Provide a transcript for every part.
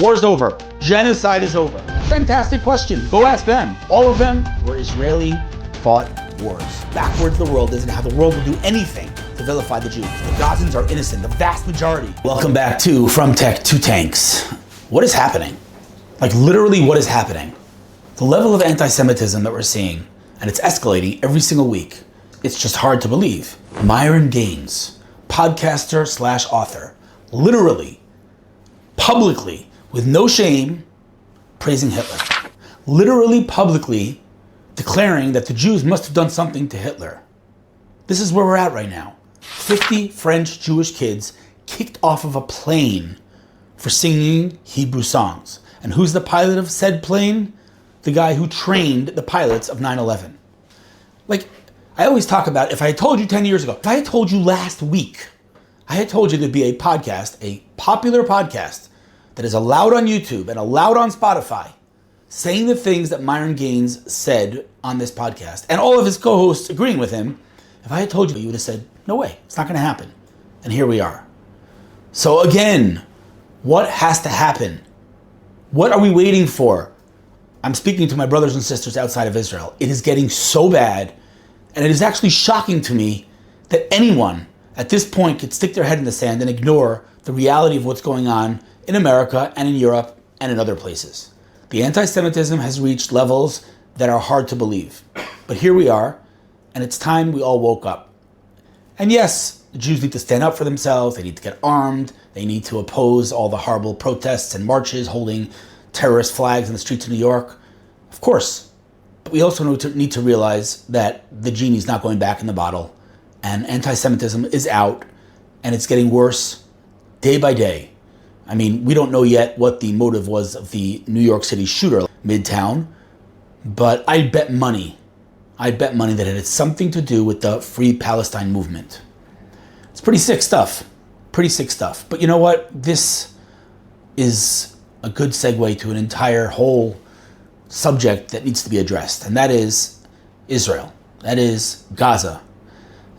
War's over. Genocide is over. Fantastic question. Go ask them. All of them were Israeli-fought wars. Backwards the world isn't how the world will do anything to vilify the Jews. The Gazans are innocent, the vast majority. Welcome back to From Tech to Tanks. What is happening? Like literally what is happening? The level of anti-Semitism that we're seeing, and it's escalating every single week. It's just hard to believe. Myron Gaines, podcaster / author, literally, publicly, with no shame, praising Hitler. Literally, publicly, declaring that the Jews must have done something to Hitler. This is where we're at right now. 50 French Jewish kids kicked off of a plane for singing Hebrew songs. And who's the pilot of said plane? The guy who trained the pilots of 9/11. Like, I always talk about, if I had told you 10 years ago, if I had told you last week, I had told you there'd be a podcast, a popular podcast, that is allowed on YouTube and allowed on Spotify, saying the things that Myron Gaines said on this podcast, and all of his co-hosts agreeing with him. If I had told you, you would have said, no way, it's not going to happen. And here we are. So again, what has to happen? What are we waiting for? I'm speaking to my brothers and sisters outside of Israel. It is getting so bad, and it is actually shocking to me that anyone at this point could stick their head in the sand and ignore the reality of what's going on in America and in Europe and in other places. The anti-Semitism has reached levels that are hard to believe. But here we are, and it's time we all woke up. And yes, the Jews need to stand up for themselves, they need to get armed, they need to oppose all the horrible protests and marches holding terrorist flags in the streets of New York. Of course. But we also need to realize that the genie's not going back in the bottle, and anti-Semitism is out, and it's getting worse day by day. I mean, we don't know yet what the motive was of the New York City shooter, Midtown, but I bet money that it had something to do with the Free Palestine movement. It's pretty sick stuff. But you know what? This is a good segue to an entire whole subject that needs to be addressed, and that is Israel. That is Gaza.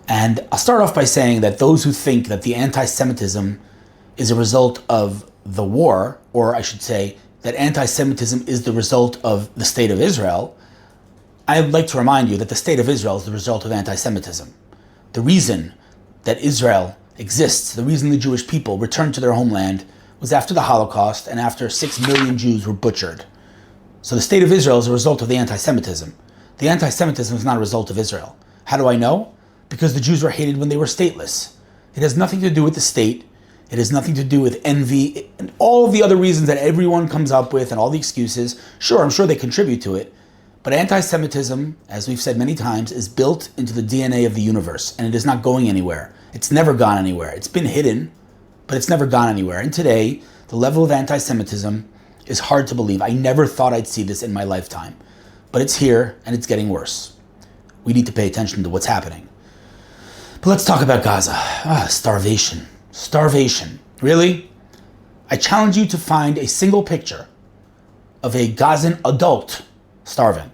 And I'll start off by saying that those who think that the anti-Semitism is a result of the war, or I should say that anti-Semitism is the result of the state of Israel, I'd like to remind you that the state of Israel is the result of anti-Semitism. The reason that Israel exists, the reason the Jewish people returned to their homeland was after the Holocaust and after 6 million Jews were butchered. So the state of Israel is a result of the anti-Semitism. The anti-Semitism is not a result of Israel. How do I know? Because the Jews were hated when they were stateless. It has nothing to do with the state. It has nothing to do with envy and all of the other reasons that everyone comes up with and all the excuses. Sure, I'm sure they contribute to it. But anti-Semitism, as we've said many times, is built into the DNA of the universe, and it is not going anywhere. It's never gone anywhere. It's been hidden, but it's never gone anywhere. And today, the level of anti-Semitism is hard to believe. I never thought I'd see this in my lifetime. But it's here, and it's getting worse. We need to pay attention to what's happening. But let's talk about Gaza. Starvation. Starvation. Really? I challenge you to find a single picture of a Gazan adult starving.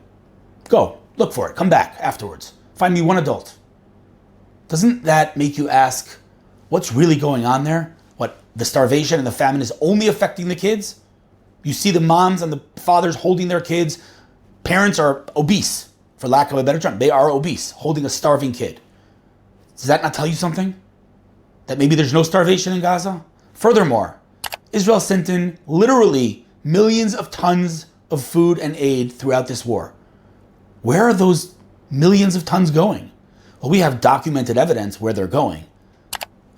Go, look for it. Come back afterwards. Find me one adult. Doesn't that make you ask, what's really going on there? What, the starvation and the famine is only affecting the kids? You see the moms and the fathers holding their kids. Parents are obese, for lack of a better term. They are obese, holding a starving kid. Does that not tell you something? That maybe there's no starvation in Gaza? Furthermore, Israel sent in literally millions of tons of food and aid throughout this war. Where are those millions of tons going? Well, we have documented evidence where they're going.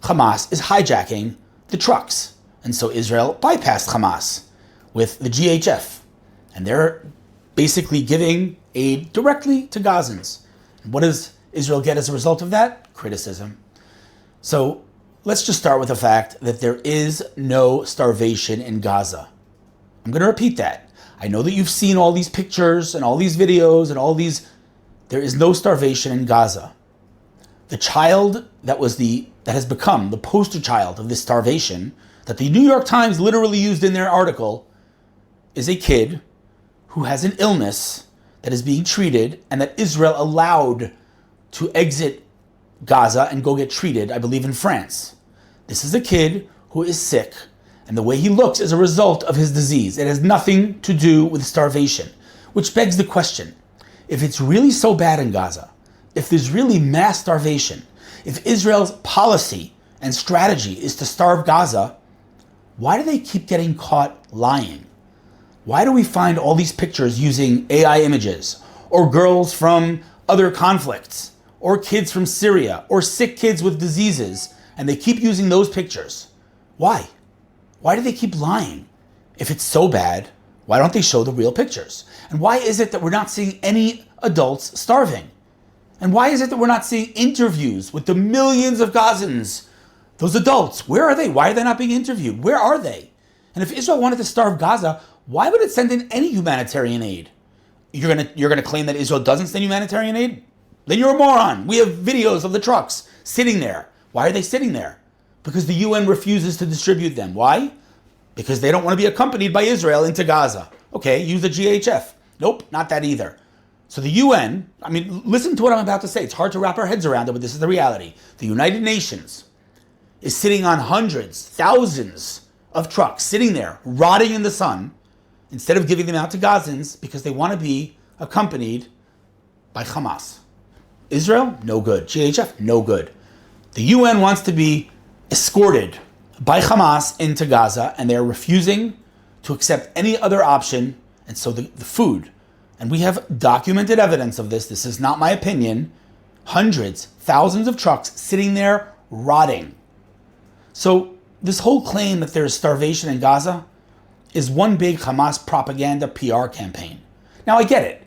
Hamas is hijacking the trucks. And so Israel bypassed Hamas with the GHF. And they're basically giving aid directly to Gazans. And what does Israel get as a result of that? Criticism. So let's just start with the fact that there is no starvation in Gaza. I'm going to repeat that. I know that you've seen all these pictures and all these videos and all these. There is no starvation in Gaza. The child that has become the poster child of this starvation, that the New York Times literally used in their article, is a kid who has an illness that is being treated and that Israel allowed to exit Gaza and go get treated, I believe, in France. This is a kid who is sick And the way he looks is a result of his disease. It has nothing to do with starvation, which begs the question, if it's really so bad in Gaza, if there's really mass starvation, if Israel's policy and strategy is to starve Gaza, why do they keep getting caught lying? Why do we find all these pictures using AI images, or girls from other conflicts, or kids from Syria, or sick kids with diseases, and they keep using those pictures? Why? Why do they keep lying? If it's so bad, why don't they show the real pictures? And why is it that we're not seeing any adults starving? And why is it that we're not seeing interviews with the millions of Gazans? Those adults, where are they? Why are they not being interviewed? Where are they? And if Israel wanted to starve Gaza, why would it send in any humanitarian aid? You're gonna claim that Israel doesn't send humanitarian aid? Then you're a moron. We have videos of the trucks sitting there. Why are they sitting there? Because the UN refuses to distribute them. Why? Because they don't want to be accompanied by Israel into Gaza. Okay, use the GHF. Nope, not that either. So the UN, listen to what I'm about to say. It's hard to wrap our heads around it, but this is the reality. The United Nations is sitting on hundreds, thousands of trucks sitting there, rotting in the sun, instead of giving them out to Gazans because they want to be accompanied by Hamas. Israel, no good. GHF, no good. The UN wants to be escorted by Hamas into Gaza, and they're refusing to accept any other option. And so the food, and we have documented evidence of this, this is not my opinion, hundreds, thousands of trucks sitting there rotting. So this whole claim that there's starvation in Gaza is one big Hamas propaganda PR campaign. Now I get it.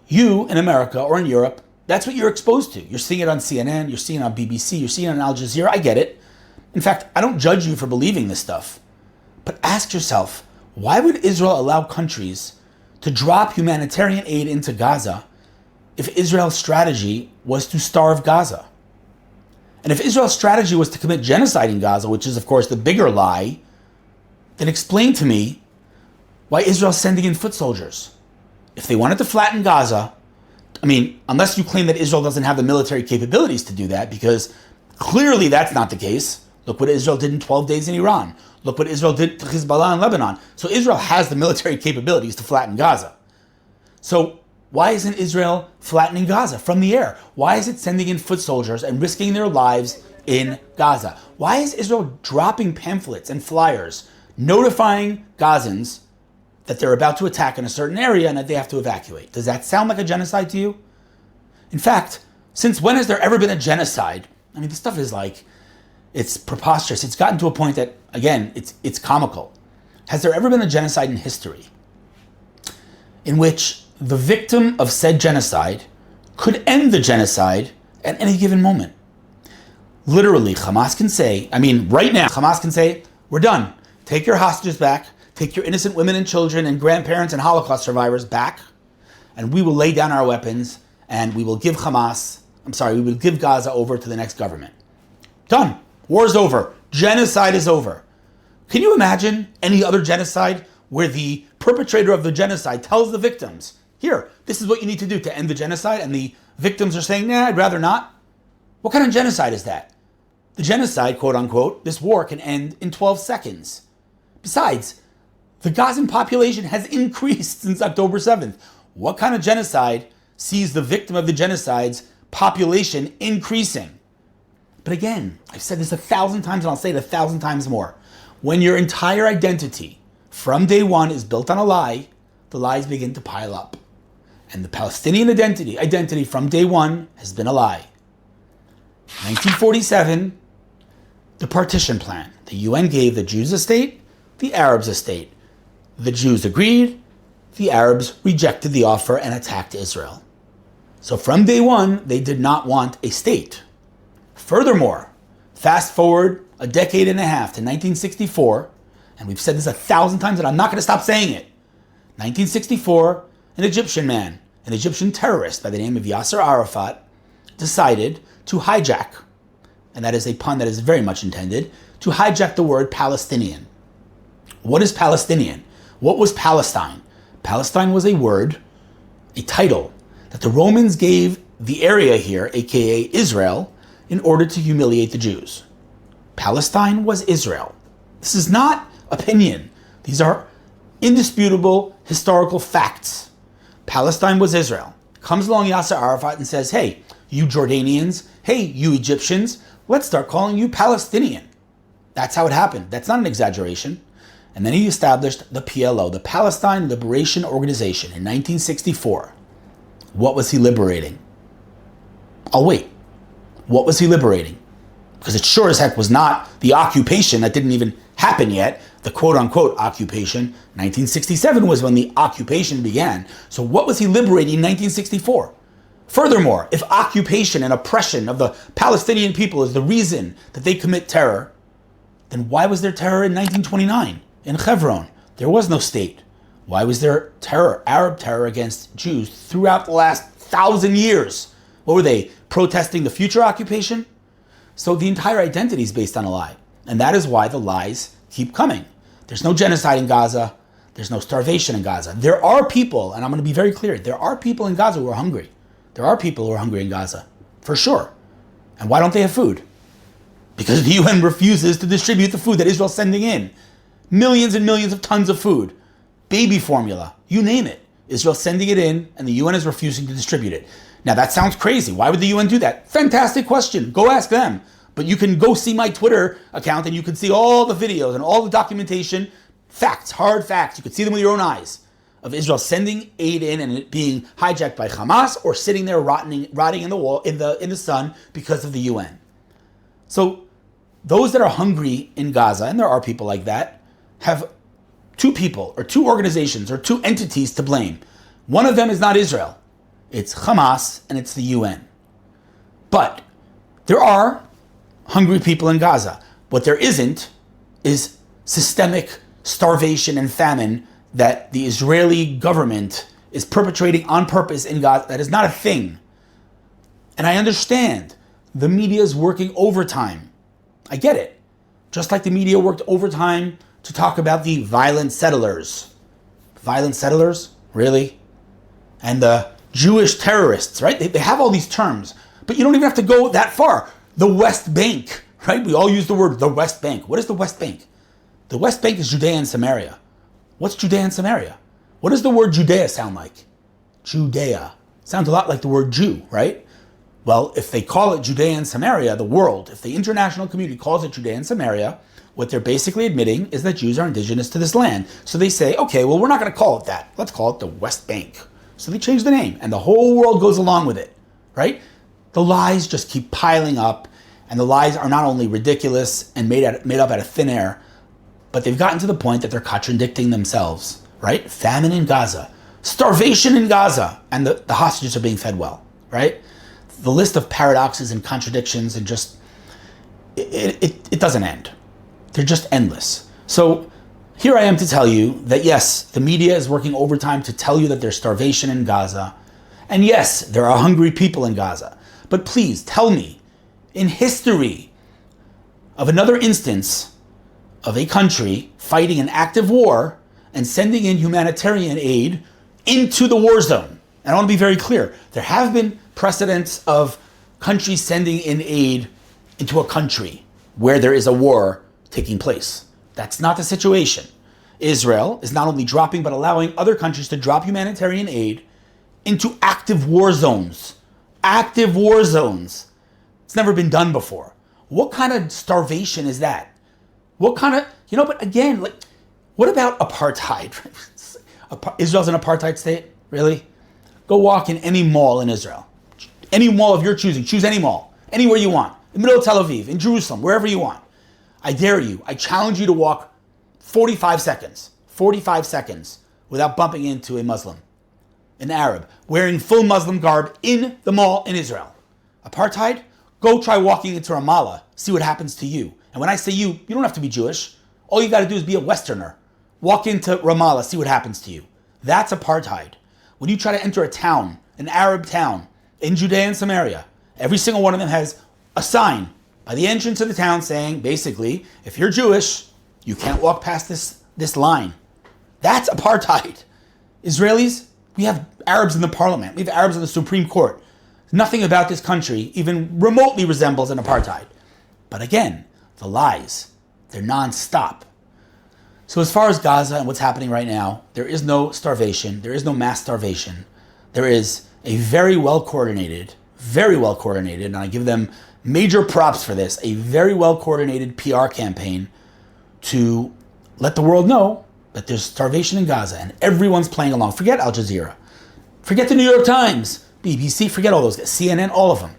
You in America or in Europe, that's what you're exposed to. You're seeing it on CNN, you're seeing it on BBC, you're seeing it on Al Jazeera. I get it. In fact, I don't judge you for believing this stuff. But ask yourself, why would Israel allow countries to drop humanitarian aid into Gaza if Israel's strategy was to starve Gaza? And if Israel's strategy was to commit genocide in Gaza, which is of course the bigger lie, then explain to me why Israel's sending in foot soldiers. If they wanted to flatten Gaza, unless you claim that Israel doesn't have the military capabilities to do that, because clearly that's not the case. Look what Israel did in 12 days in Iran. Look what Israel did to Hezbollah in Lebanon. So Israel has the military capabilities to flatten Gaza. So why isn't Israel flattening Gaza from the air? Why is it sending in foot soldiers and risking their lives in Gaza? Why is Israel dropping pamphlets and flyers notifying Gazans that they're about to attack in a certain area and that they have to evacuate? Does that sound like a genocide to you? In fact, since when has there ever been a genocide? This stuff is it's preposterous. It's gotten to a point that, again, it's comical. Has there ever been a genocide in history in which the victim of said genocide could end the genocide at any given moment? Literally, Hamas can say, right now, Hamas can say, we're done. Take your hostages back. Take your innocent women and children and grandparents and Holocaust survivors back, and we will lay down our weapons and we will give we will give Gaza over to the next government. Done. War's over. Genocide is over. Can you imagine any other genocide where the perpetrator of the genocide tells the victims, here, this is what you need to do to end the genocide, and the victims are saying, nah, I'd rather not? What kind of genocide is that? The genocide, quote unquote, this war can end in 12 seconds. Besides, the Gazan population has increased since October 7th. What kind of genocide sees the victim of the genocide's population increasing? But again, I've said this 1,000 times and I'll say it 1,000 times more. When your entire identity from day one is built on a lie, the lies begin to pile up. And the Palestinian identity from day one has been a lie. 1947, the partition plan. The UN gave the Jews a state, the Arabs a state. The Jews agreed, the Arabs rejected the offer and attacked Israel. So from day one, they did not want a state. Furthermore, fast forward a decade and a half to 1964, and we've said this 1,000 times and I'm not going to stop saying it. 1964, an Egyptian man, an Egyptian terrorist by the name of Yasser Arafat, decided to hijack, and that is a pun that is very much intended, to hijack the word Palestinian. What is Palestinian? What was Palestine? Palestine was a word, a title, that the Romans gave the area here, aka Israel, in order to humiliate the Jews. Palestine was Israel. This is not opinion. These are indisputable historical facts. Palestine was Israel. Comes along Yasser Arafat and says, hey, you Jordanians, hey, you Egyptians, let's start calling you Palestinian. That's how it happened. That's not an exaggeration. And then he established the PLO, the Palestine Liberation Organization, in 1964. What was he liberating? I'll wait. What was he liberating? Because it sure as heck was not the occupation that didn't even happen yet. The quote-unquote occupation. 1967 was when the occupation began. So what was he liberating in 1964? Furthermore, if occupation and oppression of the Palestinian people is the reason that they commit terror, then why was there terror in 1929 in Hebron? There was no state. Why was there terror, Arab terror against Jews throughout the last 1,000 years? What were they, protesting the future occupation? So the entire identity is based on a lie. And that is why the lies keep coming. There's no genocide in Gaza. There's no starvation in Gaza. There are people, and I'm going to be very clear, there are people in Gaza who are hungry. There are people who are hungry in Gaza, for sure. And why don't they have food? Because the UN refuses to distribute the food that Israel's sending in. Millions and millions of tons of food. Baby formula, you name it. Israel's sending it in, and the UN is refusing to distribute it. Now that sounds crazy. Why would the UN do that? Fantastic question. Go ask them. But you can go see my Twitter account and you can see all the videos and all the documentation, facts, hard facts. You could see them with your own eyes of Israel sending aid in and it being hijacked by Hamas or sitting there rotting in the wall in the sun because of the UN. So those that are hungry in Gaza, and there are people like that, have two people or two organizations or two entities to blame. One of them is not Israel. It's Hamas and it's the UN. But there are hungry people in Gaza. What there isn't is systemic starvation and famine that the Israeli government is perpetrating on purpose in Gaza. That is not a thing. And I understand the media is working overtime. I get it. Just like the media worked overtime to talk about the violent settlers. Violent settlers? Really? And the Jewish terrorists, right? They have all these terms, but you don't even have to go that far. The West Bank, right? We all use the word the West Bank. What is the West Bank? The West Bank is Judea and Samaria. What's Judea and Samaria? What does the word Judea sound like? Judea. Sounds a lot like the word Jew, right? Well, if they call it Judea and Samaria, the world, if the international community calls it Judea and Samaria, what they're basically admitting is that Jews are indigenous to this land. So they say, okay, well, we're not going to call it that. Let's call it the West Bank. So they change the name, and the whole world goes along with it, right? The lies just keep piling up, and the lies are not only ridiculous and made up out of thin air, but they've gotten to the point that they're contradicting themselves, right? Famine in Gaza, starvation in Gaza, and the hostages are being fed well, right? The list of paradoxes and contradictions and just, it doesn't end. They're just endless. So here I am to tell you that yes, the media is working overtime to tell you that there's starvation in Gaza. And yes, there are hungry people in Gaza. But please tell me, in history of another instance of a country fighting an active war and sending in humanitarian aid into the war zone. And I want to be very clear. There have been precedents of countries sending in aid into a country where there is a war taking place. That's not the situation. Israel is not only dropping, but allowing other countries to drop humanitarian aid into active war zones. Active war zones. It's never been done before. What kind of starvation is that? What kind of, but again, like, what about apartheid? Israel's an apartheid state? Really? Go walk in any mall in Israel. Any mall of your choosing. Choose any mall. Anywhere you want. In the middle of Tel Aviv, in Jerusalem, wherever you want. I dare you. I challenge you to walk 45 seconds without bumping into a Muslim, an Arab, wearing full Muslim garb in the mall in Israel. Apartheid? Go try walking into Ramallah. See what happens to you. And when I say you don't have to be Jewish. All you got to do is be a Westerner. Walk into Ramallah. See what happens to you. That's apartheid. When you try to enter a town, an Arab town, in Judea and Samaria, every single one of them has a sign by the entrance of the town saying, basically, if you're Jewish, you can't walk past this line. That's apartheid. Israelis, we have Arabs in the parliament. We have Arabs in the Supreme Court. Nothing about this country even remotely resembles an apartheid. But again, the lies, they're nonstop. So as far as Gaza and what's happening right now, there is no starvation. There is no mass starvation. There is a very well coordinated, and I give them major props for this, a very well coordinated PR campaign to let the world know that there's starvation in Gaza, and everyone's playing along. Forget Al Jazeera. Forget the New York Times, BBC, forget all those guys, CNN, all of them.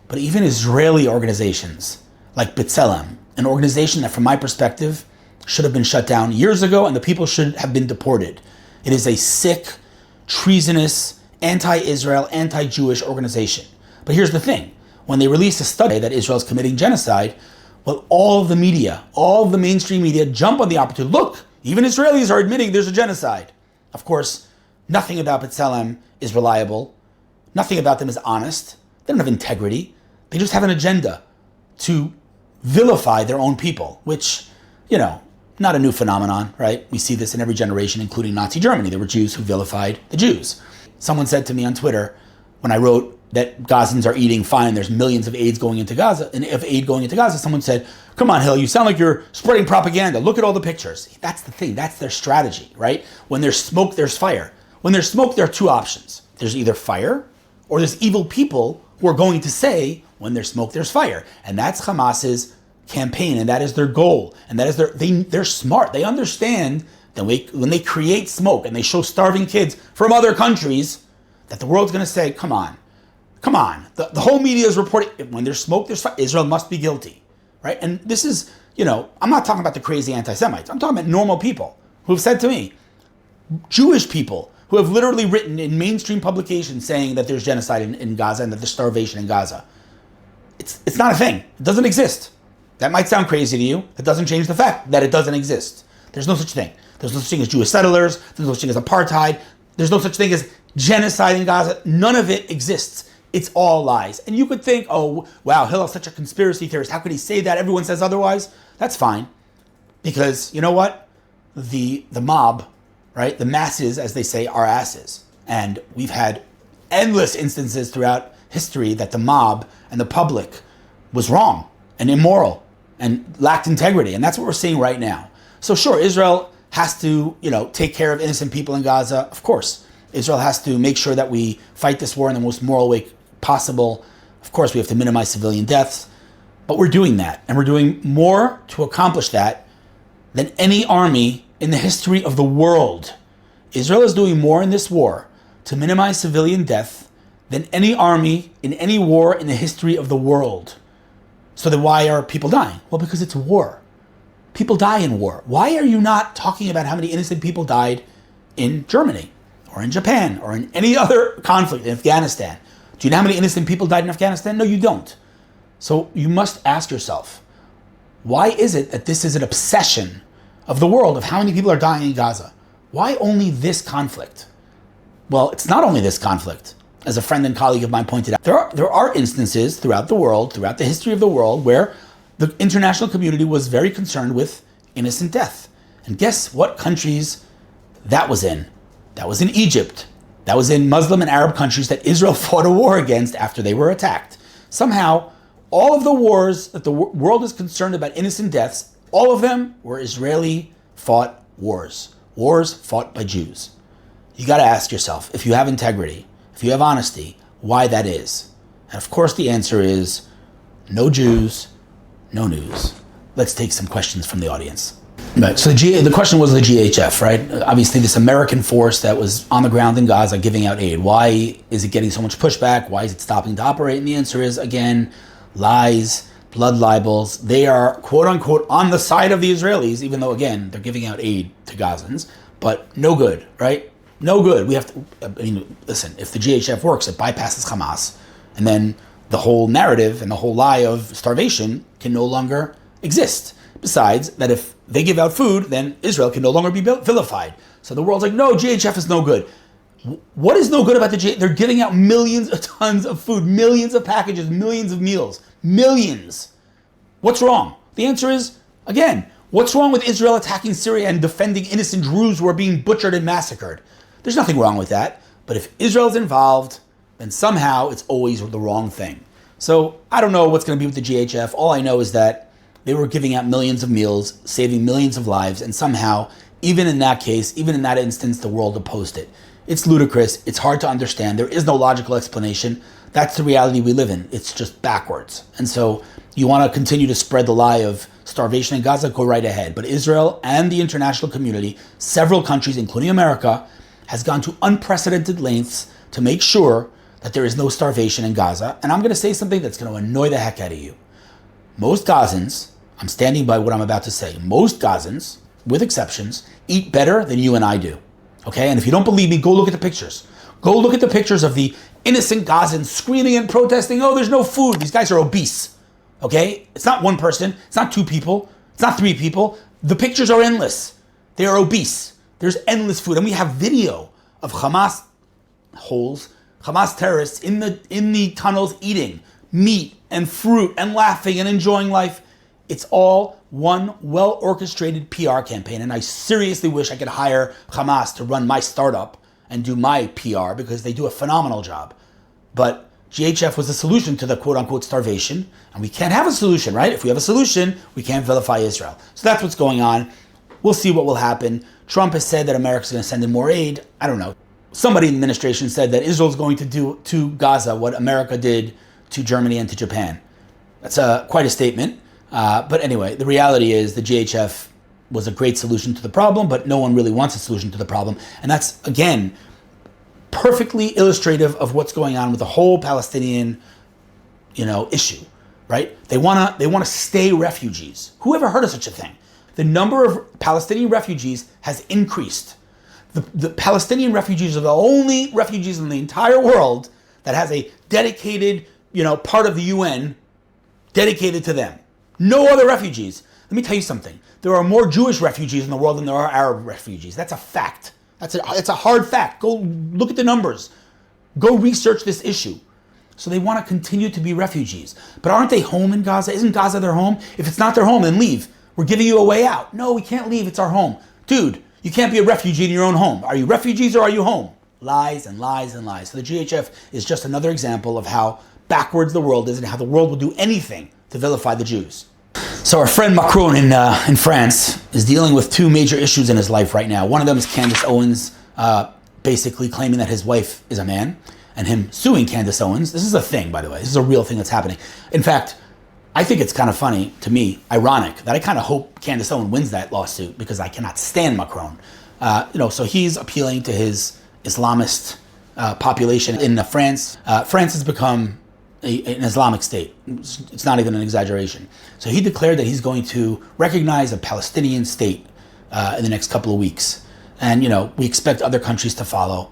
But even Israeli organizations like B'Tselem, an organization that from my perspective should have been shut down years ago and the people should have been deported. It is a sick, treasonous, anti-Israel, anti-Jewish organization. But here's the thing. When they release a study that Israel is committing genocide, well, all of the media, all of the mainstream media jump on the opportunity. Look, even Israelis are admitting there's a genocide. Of course, nothing about B'Tselem is reliable. Nothing about them is honest. They don't have integrity. They just have an agenda to vilify their own people, which, not a new phenomenon, right? We see this in every generation, including Nazi Germany. There were Jews who vilified the Jews. Someone said to me on Twitter, when I wrote that Gazans are eating fine, there's millions of aid going into Gaza, someone said, come on, Hillel, you sound like you're spreading propaganda. Look at all the pictures. That's the thing. That's their strategy, right? When there's smoke, there's fire. When there's smoke, there are two options. There's either fire or there's evil people who are going to say, when there's smoke, there's fire. And that's Hamas's campaign, and that is their goal. And that is they're smart. They understand that when they create smoke and they show starving kids from other countries, that the world's going to say, come on. The whole media is reporting, when there's smoke, there's fire. Israel must be guilty, right? And this is, I'm not talking about the crazy anti-Semites. I'm talking about normal people who've said to me, Jewish people who have literally written in mainstream publications saying that there's genocide in Gaza and that there's starvation in Gaza. It's not a thing. It doesn't exist. That might sound crazy to you. It doesn't change the fact that it doesn't exist. There's no such thing. There's no such thing as Jewish settlers. There's no such thing as apartheid. There's no such thing as genocide in Gaza. None of it exists. It's all lies. And you could think, oh, wow, Hillel's such a conspiracy theorist. How could he say that? Everyone says otherwise. That's fine. Because you know what? The mob, right? The masses, as they say, are asses. And we've had endless instances throughout history that the mob and the public was wrong and immoral and lacked integrity. And that's what we're seeing right now. So sure, Israel has to, take care of innocent people in Gaza. Of course, Israel has to make sure that we fight this war in the most moral way possible. Of course, we have to minimize civilian deaths, but we're doing that. And we're doing more to accomplish that than any army in the history of the world. Israel is doing more in this war to minimize civilian death than any army in any war in the history of the world. So then why are people dying? Well, because it's war. People die in war. Why are you not talking about how many innocent people died in Germany or in Japan or in any other conflict in Afghanistan? Do you know how many innocent people died in Afghanistan? No, you don't. So you must ask yourself, why is it that this is an obsession of the world of how many people are dying in Gaza? Why only this conflict? Well, it's not only this conflict. As a friend and colleague of mine pointed out, there are instances throughout the world, throughout the history of the world, where the international community was very concerned with innocent death. And guess what countries that was in? That was in Egypt. That was in Muslim and Arab countries that Israel fought a war against after they were attacked. Somehow, all of the wars that the world is concerned about innocent deaths, all of them were Israeli-fought wars. Wars fought by Jews. You got to ask yourself, if you have integrity, if you have honesty, why that is. And of course the answer is no Jews, no news. Let's take some questions from the audience. Right, so the question was the GHF, right? Obviously this American force that was on the ground in Gaza giving out aid. Why is it getting so much pushback? Why is it stopping to operate? And the answer is, again, lies, blood libels. They are, quote unquote, on the side of the Israelis, even though, again, they're giving out aid to Gazans, but no good, right? No good. We have to, listen, if the GHF works, it bypasses Hamas, and then the whole narrative and the whole lie of starvation can no longer exist. Besides, that if they give out food, then Israel can no longer be vilified. So the world's like, no, GHF is no good. What is no good about the GHF? They're giving out millions of tons of food, millions of packages, millions of meals, millions. What's wrong? The answer is, again, what's wrong with Israel attacking Syria and defending innocent Druze who are being butchered and massacred? There's nothing wrong with that. But if Israel's involved, then somehow it's always the wrong thing. So I don't know what's going to be with the GHF. All I know is that they were giving out millions of meals, saving millions of lives, and somehow, even in that case, even in that instance, the world opposed it. It's ludicrous. It's hard to understand. There is no logical explanation. That's the reality we live in. It's just backwards. And so you want to continue to spread the lie of starvation in Gaza, go right ahead. But Israel and the international community, several countries, including America, has gone to unprecedented lengths to make sure that there is no starvation in Gaza. And I'm going to say something that's going to annoy the heck out of you. Most Gazans, I'm standing by what I'm about to say, most Gazans, with exceptions, eat better than you and I do. Okay? And if you don't believe me, go look at the pictures. Go look at the pictures of the innocent Gazans screaming and protesting, oh, there's no food. These guys are obese. Okay? It's not one person. It's not two people. It's not three people. The pictures are endless. They are obese. There's endless food. And we have video of Hamas terrorists in the tunnels eating meat and fruit and laughing and enjoying life. It's all one well-orchestrated PR campaign. And I seriously wish I could hire Hamas to run my startup and do my PR, because they do a phenomenal job. But GHF was the solution to the quote-unquote starvation. And we can't have a solution, right? If we have a solution, we can't vilify Israel. So that's what's going on. We'll see what will happen. Trump has said that America's going to send in more aid. I don't know. Somebody in the administration said that Israel's going to do to Gaza what America did to Germany and to Japan. That's quite a statement. But anyway, the reality is the GHF was a great solution to the problem, but no one really wants a solution to the problem. And that's, again, perfectly illustrative of what's going on with the whole Palestinian, issue, right? They want to stay refugees. Who ever heard of such a thing? The number of Palestinian refugees has increased. The Palestinian refugees are the only refugees in the entire world that has a dedicated, part of the UN dedicated to them. No other refugees. Let me tell you something. There are more Jewish refugees in the world than there are Arab refugees. That's a fact. It's a hard fact. Go look at the numbers. Go research this issue. So they want to continue to be refugees. But aren't they home in Gaza? Isn't Gaza their home? If it's not their home, then leave. We're giving you a way out. No, we can't leave. It's our home. Dude, you can't be a refugee in your own home. Are you refugees or are you home? Lies and lies and lies. So the GHF is just another example of how backwards the world is and how the world will do anything to vilify the Jews. So our friend Macron in France is dealing with two major issues in his life right now. One of them is Candace Owens basically claiming that his wife is a man and him suing Candace Owens. This is a thing, by the way. This is a real thing that's happening. In fact, I think it's kind of funny, to me, ironic, that I kind of hope Candace Owens wins that lawsuit because I cannot stand Macron. So he's appealing to his Islamist population in France. France has become an Islamic state. It's not even an exaggeration. So he declared that he's going to recognize a Palestinian state in the next couple of weeks. And, we expect other countries to follow.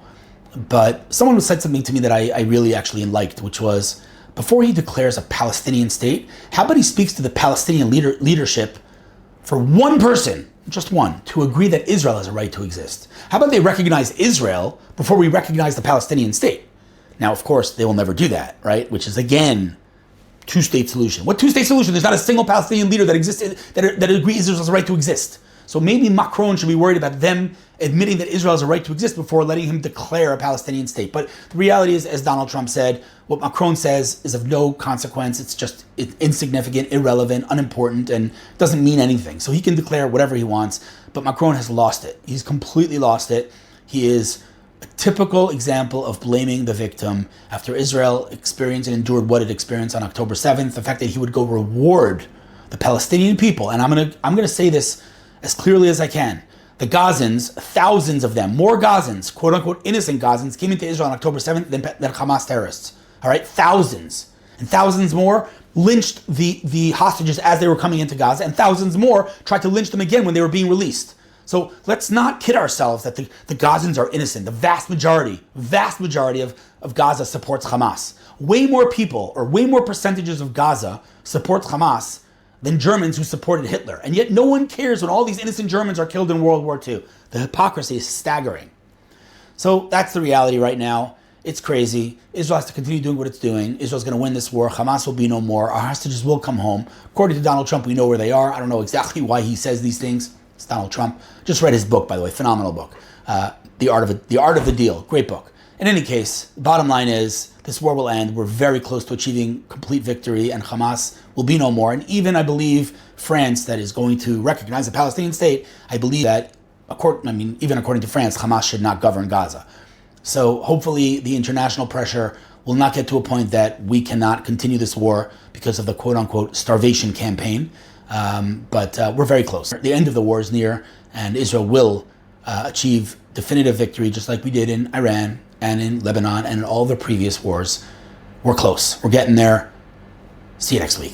But someone said something to me that I really actually liked, which was, before he declares a Palestinian state, how about he speaks to the Palestinian leadership for one person, just one, to agree that Israel has a right to exist? How about they recognize Israel before we recognize the Palestinian state? Now, of course, they will never do that, right? Which is, again, two-state solution. What two-state solution? There's not a single Palestinian leader that exists that agrees Israel has a right to exist. So maybe Macron should be worried about them admitting that Israel has a right to exist before letting him declare a Palestinian state. But the reality is, as Donald Trump said, what Macron says is of no consequence. It's insignificant, irrelevant, unimportant, and doesn't mean anything. So he can declare whatever he wants, but Macron has lost it. He's completely lost it. He is a typical example of blaming the victim after Israel experienced and endured what it experienced on October 7th. The fact that he would go reward the Palestinian people, and I'm gonna say this as clearly as I can. The Gazans, thousands of them, more Gazans, quote unquote innocent Gazans, came into Israel on October 7th than Hamas terrorists. All right, thousands. And thousands more lynched the hostages as they were coming into Gaza, and thousands more tried to lynch them again when they were being released. So let's not kid ourselves that the Gazans are innocent. The vast majority of Gaza supports Hamas. Way more people, or way more percentages of Gaza supports Hamas than Germans who supported Hitler. And yet no one cares when all these innocent Germans are killed in World War II. The hypocrisy is staggering. So that's the reality right now. It's crazy. Israel has to continue doing what it's doing. Israel's going to win this war. Hamas will be no more. Our hostages will come home. According to Donald Trump, we know where they are. I don't know exactly why he says these things. It's Donald Trump. Just read his book, by the way. Phenomenal book. The Art of the Deal. Great book. In any case, the bottom line is this war will end. We're very close to achieving complete victory, and Hamas will be no more. And even, I believe, France, that is going to recognize the Palestinian state, I believe that, even according to France, Hamas should not govern Gaza. So hopefully the international pressure will not get to a point that we cannot continue this war because of the quote-unquote starvation campaign. But we're very close. The end of the war is near, and Israel will achieve definitive victory, just like we did in Iran and in Lebanon and in all the previous wars. We're close. We're getting there. See you next week.